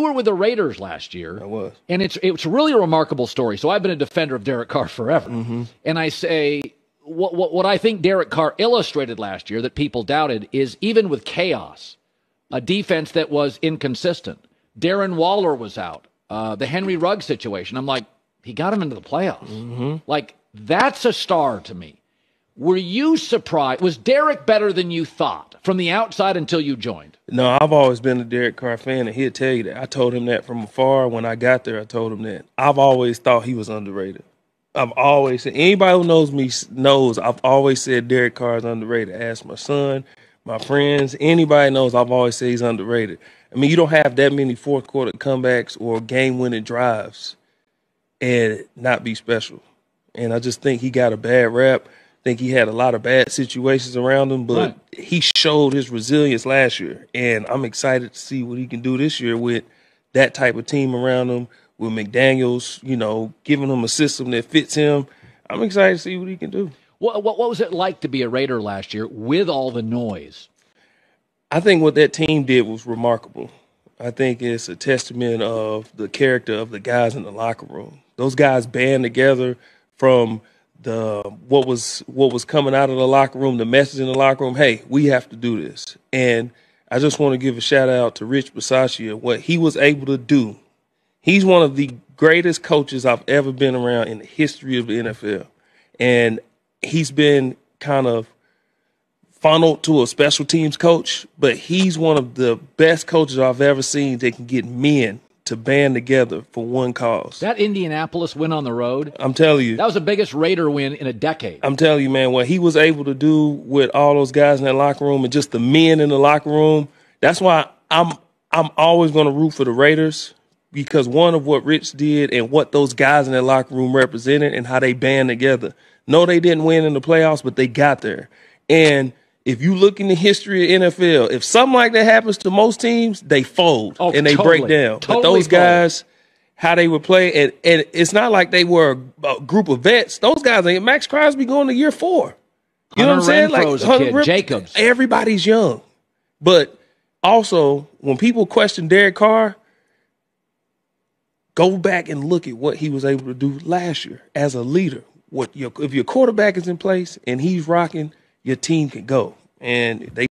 were with the Raiders last year. I was. And it's really a remarkable story. So I've been a defender of Derek Carr forever. And I say what I think Derek Carr illustrated last year that people doubted is even with chaos, a defense that was inconsistent. Darren Waller was out. The Henry Ruggs situation. I'm like, he got him into the playoffs. Like, that's a star to me. Were you surprised? Was Derek better than you thought from the outside until you joined? No, I've always been a Derek Carr fan, and he'll tell you that. I told him that from afar. When I got there, I told him that. I've always thought he was underrated. I've always said, anybody who knows me knows I've always said Derek Carr is underrated. Ask my son, my friends, anybody knows I've always said he's underrated. I mean, you don't have that many fourth-quarter comebacks or game-winning drives and not be special. And I just think he got a bad rap. I think he had a lot of bad situations around him, but he showed his resilience last year. And I'm excited to see what he can do this year with that type of team around him, with McDaniels, you know, giving him a system that fits him. I'm excited to see what he can do. What was it like to be a Raider last year with all the noise? I think what that team did was remarkable. I think it's a testament of the character of the guys in the locker room. Those guys band together from what was coming out of the locker room, the message in the locker room, hey, we have to do this. And I just want to give a shout out to Rich Bisaccia, what he was able to do. He's one of the greatest coaches I've ever been around in the history of the NFL. And he's been kind of funneled to a special teams coach, but he's one of the best coaches I've ever seen that can get men to band together for one cause. That Indianapolis win on the road, I'm telling you. that was the biggest Raider win in a decade. I'm telling you, man, what he was able to do with all those guys in that locker room and just the men in the locker room, that's why I'm always going to root for the Raiders, because one of what Rich did and what those guys in that locker room represented and how they band together. No, they didn't win in the playoffs, but they got there. And if you look in the history of NFL, if something like that happens to most teams, they fold and they break down. But those guys, how they would play, and it's not like they were a group of vets. Those guys, Max Crosby going to year 4. You know what I'm saying? Renfro's a kid. Jacobs. Everybody's young. But also, when people question Derek Carr, go back and look at what he was able to do last year as a leader. If your quarterback is in place and he's rocking, your team can go. And they